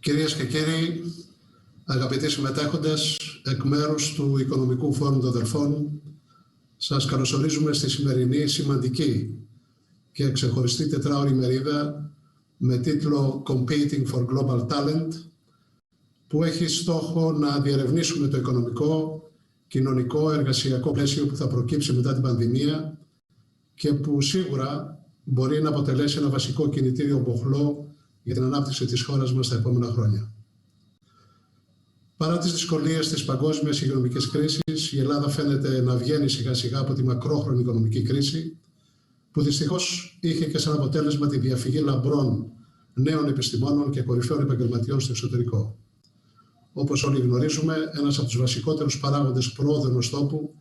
Κυρίες και κύριοι, αγαπητοί συμμετέχοντες, εκ μέρους του Οικονομικού Φόρουμ των Δελφών, σας καλωσορίζουμε στη σημερινή σημαντική και ξεχωριστή τετράωρη ημερίδα με τίτλο Competing for Global Talent, που έχει στόχο να διερευνήσουμε το οικονομικό, κοινωνικό, εργασιακό πλαίσιο που θα προκύψει μετά την πανδημία και που σίγουρα μπορεί να αποτελέσει ένα βασικό κινητήριο μοχλό για την ανάπτυξη της χώρας μας τα επόμενα χρόνια. Παρά τις δυσκολίες της παγκόσμιας υγειονομικής κρίσης, η Ελλάδα φαίνεται να βγαίνει σιγά σιγά από τη μακρόχρονη οικονομική κρίση, που δυστυχώς είχε και σαν αποτέλεσμα τη διαφυγή λαμπρών νέων επιστημόνων και κορυφαίων επαγγελματιών στο εξωτερικό. Όπως όλοι γνωρίζουμε, ένας από τους βασικότερους παράγοντες προόδου ενός τόπου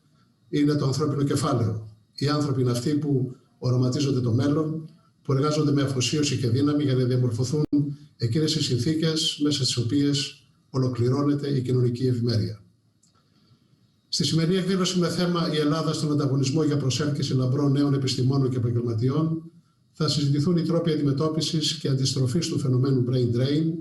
είναι το ανθρώπινο κεφάλαιο. Οι άνθρωποι είναι αυτοί που οραματίζονται το μέλλον, που εργάζονται με αφοσίωση και δύναμη για να διαμορφωθούν εκείνες οι συνθήκες μέσα στις οποίες ολοκληρώνεται η κοινωνική ευημέρεια. Στη σημερινή εκδήλωση με θέμα «Η Ελλάδα στον ανταγωνισμό για προσέλκυση λαμπρών νέων επιστημόνων και επαγγελματιών» θα συζητηθούν οι τρόποι αντιμετώπισης και αντιστροφής του φαινομένου brain drain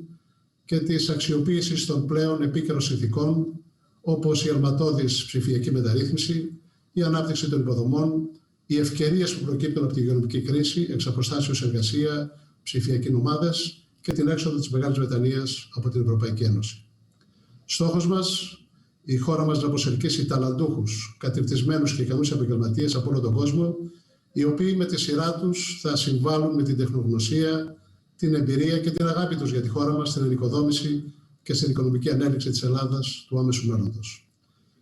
και της αξιοποίησης των πλέον επίκαιρων συνθηκών, όπως η αλματώδης ψηφιακή μεταρρύθμιση, η ανάπτυξη των υποδομών, οι ευκαιρίες που προκύπτουν από τη υγειονομική κρίση, εξ αποστάσεως εργασία, ψηφιακοί νομάδες και την έξοδο της Μεγάλης Βρετανίας από την Ευρωπαϊκή Ένωση. Στόχος μας, η χώρα μας να προσελκύσει ταλαντούχους, κατηρτισμένους και ικανούς επαγγελματίες από όλο τον κόσμο, οι οποίοι με τη σειρά τους θα συμβάλλουν με την τεχνογνωσία, την εμπειρία και την αγάπη τους για τη χώρα μας στην ενοικοδόμηση και στην οικονομική ανέλυξη της Ελλάδας του άμεσου μέλλοντος.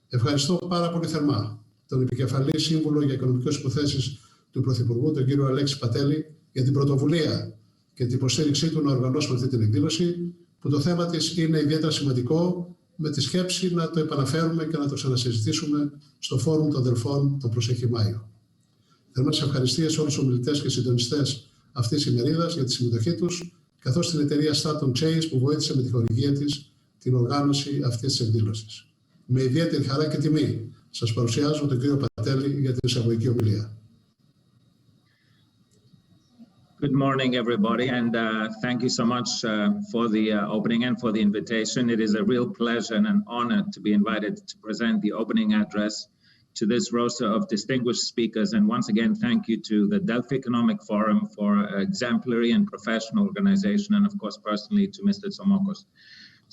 Ευχαριστώ πάρα πολύ θερμά τον επικεφαλή σύμβουλο για οικονομικές υποθέσεις του Πρωθυπουργού, τον κύριο Αλέξη Πατέλη, για την πρωτοβουλία και την υποστήριξή του να οργανώσουμε αυτή την εκδήλωση, που το θέμα της είναι ιδιαίτερα σημαντικό, με τη σκέψη να το επαναφέρουμε και να το ξανασυζητήσουμε στο Φόρουμ των Δελφών τον προσεχή Μάιο. Θερμές ευχαριστίες σε όλους τους ομιλητές και συντονιστές αυτής της ημερίδας για τη συμμετοχή τους, καθώς την εταιρεία Staton Chase που βοήθησε με τη χορηγία της την οργάνωση αυτής της εκδήλωσης. Με ιδιαίτερη χαρά και τιμή σας παρουσιάζω τον κύριο Πατέλη για την εισαγωγική ομιλία. Good morning, everybody, and thank you so much for the opening and for the invitation. It is a real pleasure and an honor to be invited to present the opening address to this roster of distinguished speakers. And once again, thank you to the Delphi Economic Forum for exemplary and professional organization, and of course, personally to Mr. Tsomokos.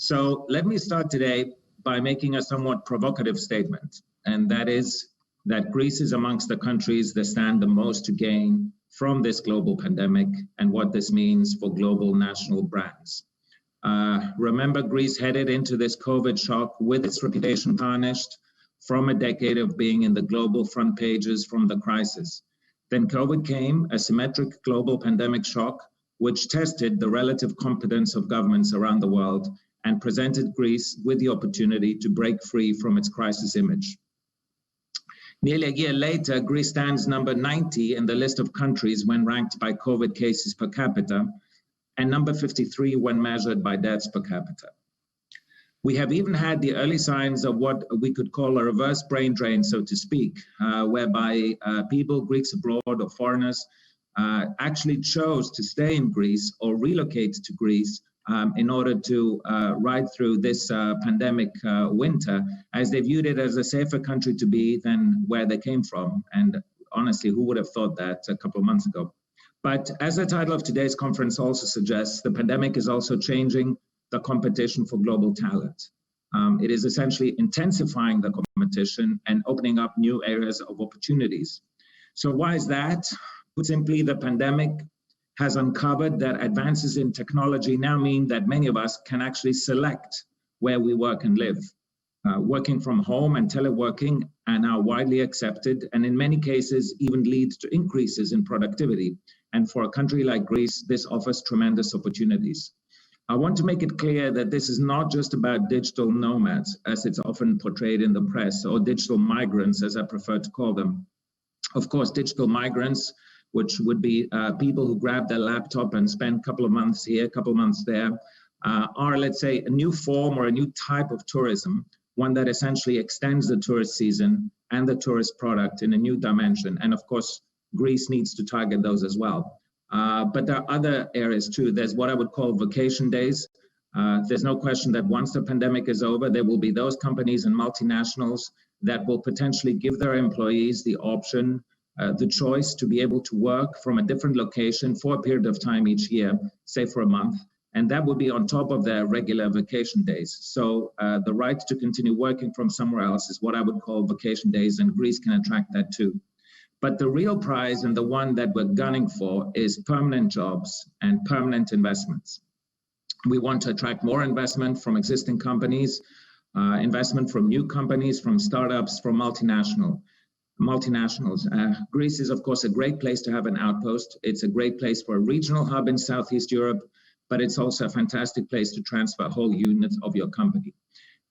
So let me start today by making a somewhat provocative statement, and that is that Greece is amongst the countries that stand the most to gain from this global pandemic and what this means for global national brands. Remember, Greece headed into this COVID shock with its reputation tarnished from a decade of being in the global front pages from the crisis. Then COVID came, a symmetric global pandemic shock, which tested the relative competence of governments around the world and presented Greece with the opportunity to break free from its crisis image. Nearly a year later, Greece stands number 90 in the list of countries when ranked by COVID cases per capita, and number 53 when measured by deaths per capita. We have even had the early signs of what we could call a reverse brain drain, so to speak, whereby people, Greeks abroad or foreigners, actually chose to stay in Greece or relocate to Greece in order to ride through this pandemic winter, as they viewed it as a safer country to be than where they came from. And honestly, who would have thought that a couple of months ago? But as the title of today's conference also suggests, the pandemic is also changing the competition for global talent. It is essentially intensifying the competition and opening up new areas of opportunities. So why is that? Put simply, the pandemic has uncovered that advances in technology now mean that many of us can actually select where we work and live. Working from home and teleworking are now widely accepted, and in many cases even lead to increases in productivity. And for a country like Greece, this offers tremendous opportunities. I want to make it clear that this is not just about digital nomads, as it's often portrayed in the press, or digital migrants, as I prefer to call them. Of course, digital migrants, which would be people who grab their laptop and spend a couple of months here, a couple of months there, are, let's say, a new form or a new type of tourism, one that essentially extends the tourist season and the tourist product in a new dimension. And of course, Greece needs to target those as well. But there are other areas too. There's what I would call vacation days, There's no question that once the pandemic is over, there will be those companies and multinationals that will potentially give their employees the option, the choice to be able to work from a different location for a period of time each year, say for a month, and that would be on top of their regular vacation days. So the right to continue working from somewhere else is what I would call vacation days, and Greece can attract that too. But the real prize, and the one that we're gunning for, is permanent jobs and permanent investments. We want to attract more investment from existing companies, investment from new companies, from startups, from multinationals. Greece is, of course, a great place to have an outpost. It's a great place for a regional hub in Southeast Europe, but it's also a fantastic place to transfer whole units of your company.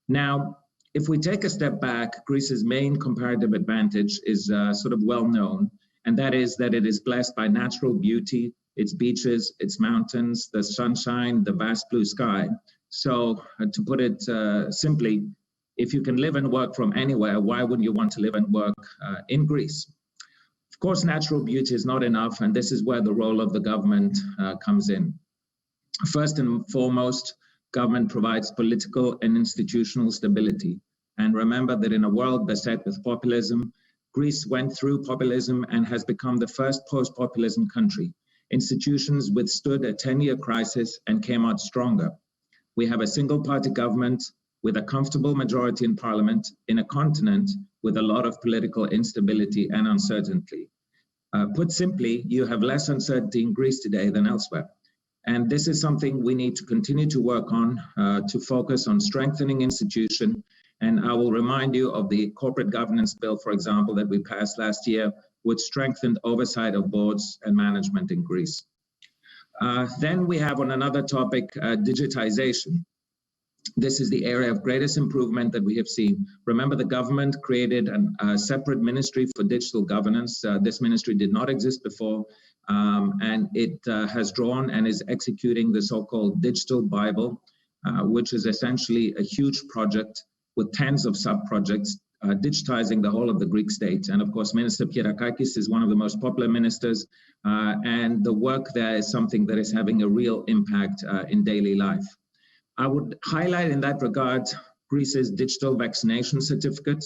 Now, if we take a step back, Greece's main comparative advantage is sort of well known, and that is that it is blessed by natural beauty, its beaches, its mountains, the sunshine, the vast blue sky. So to put it simply, if you can live and work from anywhere, why wouldn't you want to live and work in Greece? Of course, natural beauty is not enough, and this is where the role of the government comes in. First and foremost, government provides political and institutional stability. And remember that in a world beset with populism, Greece went through populism and has become the first post-populism country. Institutions withstood a 10-year crisis and came out stronger. We have a single-party government with a comfortable majority in parliament in a continent with a lot of political instability and uncertainty. Put simply, you have less uncertainty in Greece today than elsewhere. And this is something we need to continue to work on, to focus on strengthening institution. And I will remind you of the corporate governance bill, for example, that we passed last year, which strengthened oversight of boards and management in Greece. Then we have on another topic, digitization. This is the area of greatest improvement that we have seen. Remember, the government created a separate ministry for digital governance. This ministry did not exist before, and it has drawn and is executing the so-called Digital Bible, which is essentially a huge project with tens of sub-projects, digitizing the whole of the Greek state. And of course, Minister Kyriakakis is one of the most popular ministers, and the work there is something that is having a real impact in daily life. I would highlight in that regard Greece's digital vaccination certificate.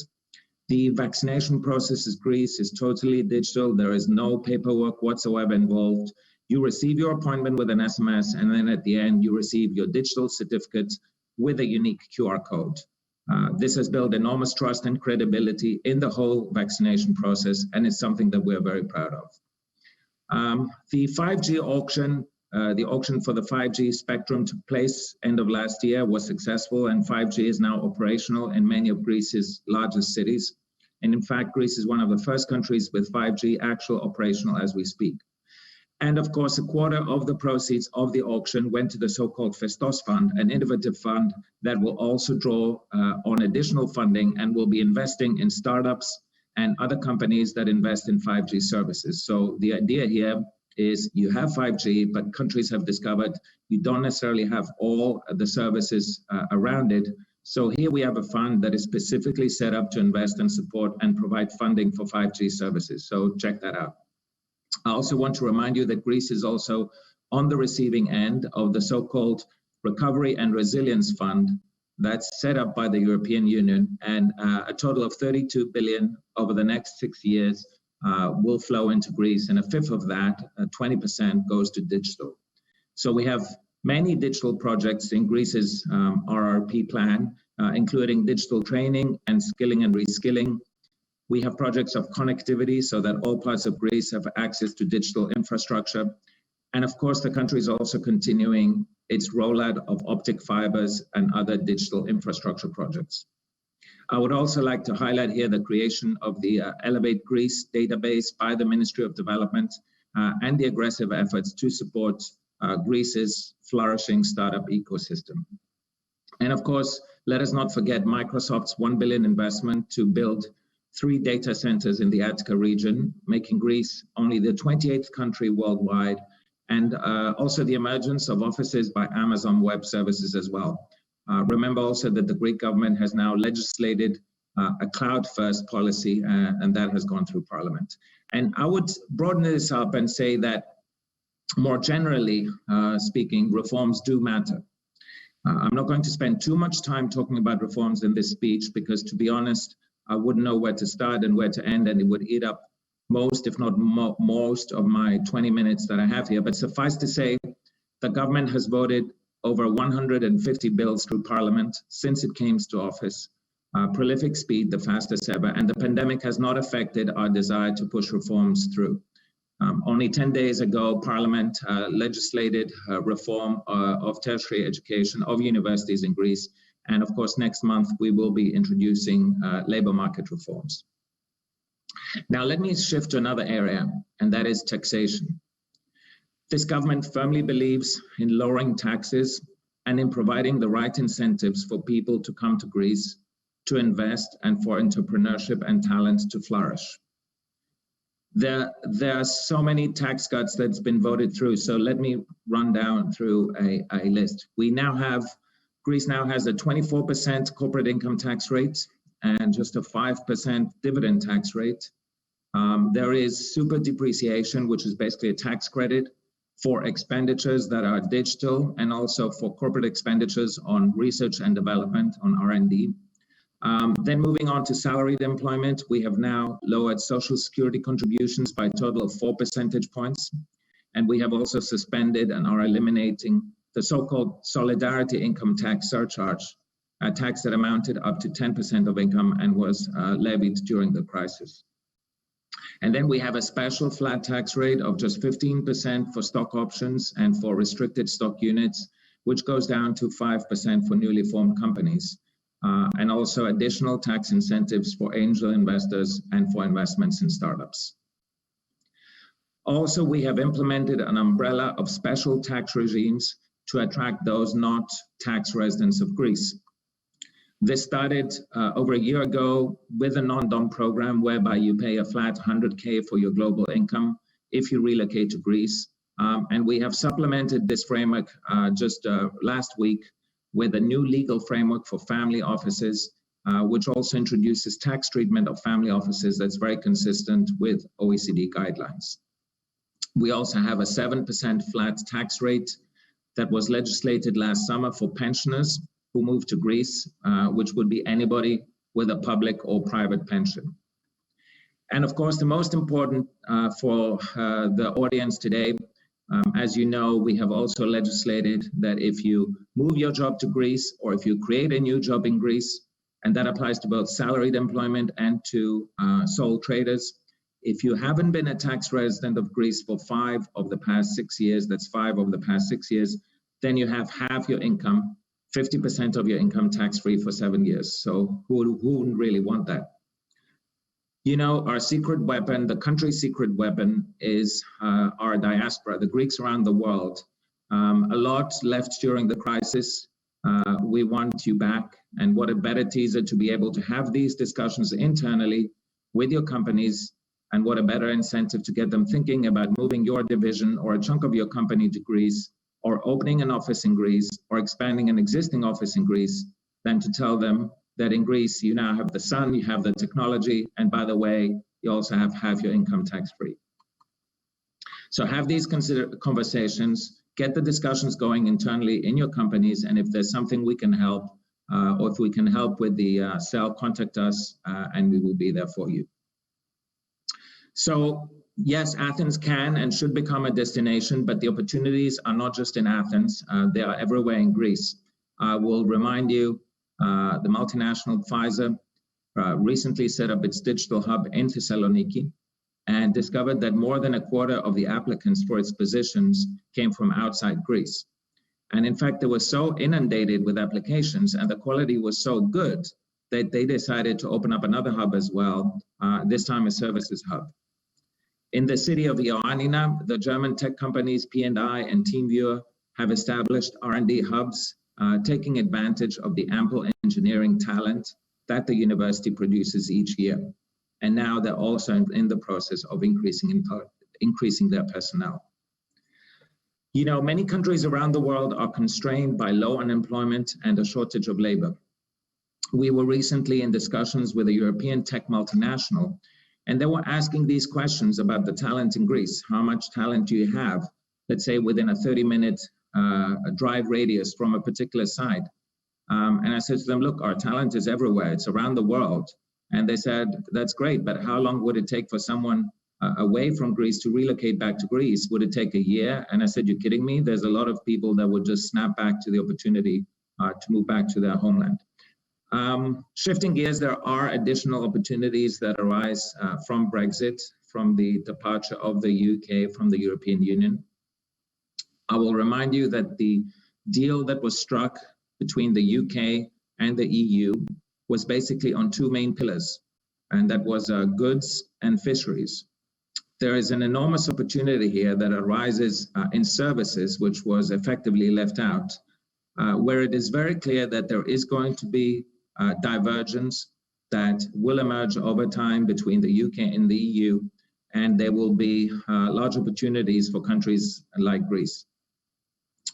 The vaccination process in Greece is totally digital. There is no paperwork whatsoever involved. You receive your appointment with an SMS, and then at the end, you receive your digital certificate with a unique QR code. This has built enormous trust and credibility in the whole vaccination process, and it's something that we're very proud of. The 5G auction, the auction for the 5G spectrum took place end of last year, was successful, and 5G is now operational in many of Greece's largest cities. And in fact, Greece is one of the first countries with 5G actual operational as we speak. And of course, a quarter of the proceeds of the auction went to the so-called Festos Fund, an innovative fund that will also draw on additional funding and will be investing in startups and other companies that invest in 5G services. So the idea here is you have 5G, but countries have discovered you don't necessarily have all the services around it. So here we have a fund that is specifically set up to invest and support and provide funding for 5G services. So check that out. I also want to remind you that Greece is also on the receiving end of the so-called Recovery and Resilience Fund that's set up by the European Union, and a total of 32 billion over the next 6 years will flow into Greece, and a fifth of that, 20%, goes to digital. So we have many digital projects in Greece's RRP plan, including digital training and skilling and reskilling. We have projects of connectivity so that all parts of Greece have access to digital infrastructure. And of course, the country is also continuing its rollout of optic fibers and other digital infrastructure projects. I would also like to highlight here the creation of the Elevate Greece database by the Ministry of Development and the aggressive efforts to support Greece's flourishing startup ecosystem. And of course, let us not forget Microsoft's 1 billion investment to build 3 data centers in the Attica region, making Greece only the 28th country worldwide, and also the emergence of offices by Amazon Web Services as well. Remember also that the Greek government has now legislated a cloud-first policy, and that has gone through Parliament. And I would broaden this up and say that more generally speaking, reforms do matter. I'm not going to spend too much time talking about reforms in this speech because, to be honest, I wouldn't know where to start and where to end, and it would eat up most, if not most, of my 20 minutes that I have here. But suffice to say, the government has voted over 150 bills through Parliament since it came to office. Prolific speed, the fastest ever, and the pandemic has not affected our desire to push reforms through. Only 10 days ago, Parliament legislated reform of tertiary education of universities in Greece. And of course, next month, we will be introducing labor market reforms. Now, let me shift to another area, and that is taxation. This government firmly believes in lowering taxes and in providing the right incentives for people to come to Greece, to invest, and for entrepreneurship and talent to flourish. There are so many tax cuts that's been voted through, so let me run down through a list. Greece now has a 24% corporate income tax rate and just a 5% dividend tax rate. There is super depreciation, which is basically a tax credit for expenditures that are digital and also for corporate expenditures on research and development, on R&D. Then moving on to salaried employment, we have now lowered social security contributions by a total of 4 percentage points. And we have also suspended and are eliminating the so-called solidarity income tax surcharge, a tax that amounted up to 10% of income and was levied during the crisis. And then we have a special flat tax rate of just 15% for stock options and for restricted stock units, which goes down to 5% for newly formed companies. And also additional tax incentives for angel investors and for investments in startups. Also, we have implemented an umbrella of special tax regimes to attract those not tax residents of Greece. This started over a year ago with a non-dom program whereby you pay a flat 100K for your global income if you relocate to Greece. And we have supplemented this framework just last week with a new legal framework for family offices, which also introduces tax treatment of family offices that's very consistent with OECD guidelines. We also have a 7% flat tax rate that was legislated last summer for pensioners who move to Greece, which would be anybody with a public or private pension. And of course, the most important for the audience today, as you know, we have also legislated that if you move your job to Greece or if you create a new job in Greece, and that applies to both salaried employment and to sole traders, if you haven't been a tax resident of Greece for 5 of the past 6 years, that's 5 of the past 6 years, then you have half your income, 50% of your income tax-free for 7 years. So who wouldn't really want that? You know, our secret weapon, the country's secret weapon is our diaspora, the Greeks around the world. A lot left during the crisis. We want you back. And what a better teaser to be able to have these discussions internally with your companies, and what a better incentive to get them thinking about moving your division or a chunk of your company to Greece, or opening an office in Greece, or expanding an existing office in Greece, than to tell them that in Greece, you now have the sun, you have the technology, and by the way, you also have half your income tax-free. So have these conversations, get the discussions going internally in your companies, and if there's something we can help, or if we can help with the sell, contact us, and we will be there for you. So yes, Athens can and should become a destination, but the opportunities are not just in Athens, they are everywhere in Greece. I will remind you, the multinational Pfizer recently set up its digital hub in Thessaloniki and discovered that more than a quarter of the applicants for its positions came from outside Greece. And in fact, they were so inundated with applications and the quality was so good that they decided to open up another hub as well, this time a services hub. In the city of Ioannina, the German tech companies P&I and TeamViewer have established R&D hubs, taking advantage of the ample engineering talent that the university produces each year. And now they're also in the process of increasing their personnel. You know, many countries around the world are constrained by low unemployment and a shortage of labor. We were recently in discussions with a European tech multinational, and they were asking these questions about the talent in Greece. How much talent do you have, let's say, within a 30-minute a drive radius from a particular site. And I said to them, look, our talent is everywhere. It's around the world. And they said, that's great, but how long would it take for someone away from Greece to relocate back to Greece? Would it take a year? And I said, you're kidding me? There's a lot of people that would just snap back to the opportunity to move back to their homeland. Shifting gears, there are additional opportunities that arise from Brexit, from the departure of the UK from the European Union. I will remind you that the deal that was struck between the UK and the EU was basically on two main pillars, and that was goods and fisheries. There is an enormous opportunity here that arises in services, which was effectively left out, where it is very clear that there is going to be divergence that will emerge over time between the UK and the EU, and there will be large opportunities for countries like Greece.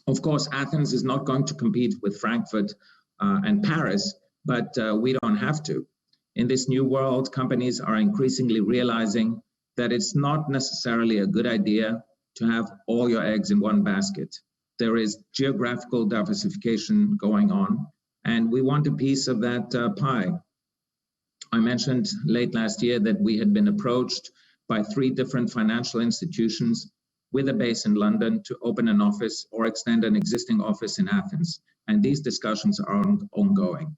Of course, Athens is not going to compete with Frankfurt and Paris, but we don't have to. In this new world, companies are increasingly realizing that it's not necessarily a good idea to have all your eggs in one basket. There is geographical diversification going on, and we want a piece of that pie. I mentioned late last year that we had been approached by 3 different financial institutions with a base in London to open an office or extend an existing office in Athens. And these discussions are ongoing.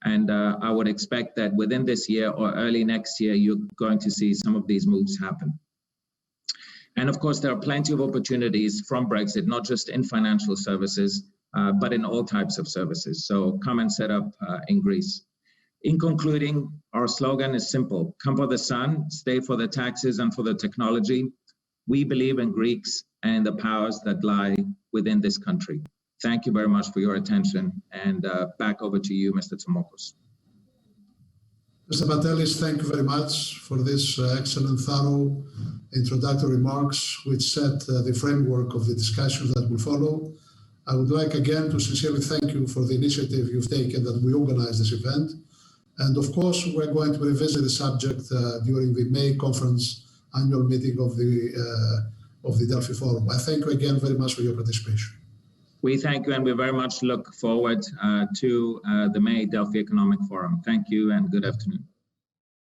And I would expect that within this year or early next year, you're going to see some of these moves happen. And of course, there are plenty of opportunities from Brexit, not just in financial services, but in all types of services. So come and set up in Greece. In concluding, our slogan is simple: come for the sun, stay for the taxes and for the technology. We believe in Greeks and the powers that lie within this country. Thank you very much for your attention, and back over to you, Mr. Tsamokos. Mr. Patelis, thank you very much for this excellent, thorough introductory remarks, which set the framework of the discussion that will follow. I would like again to sincerely thank you for the initiative you've taken that we organize this event. And of course, we're going to revisit the subject during the May conference annual meeting of the Delphi Forum. I thank you again very much for your participation. We thank you, and we very much look forward to the May Delphi Economic Forum. Thank you, and good afternoon.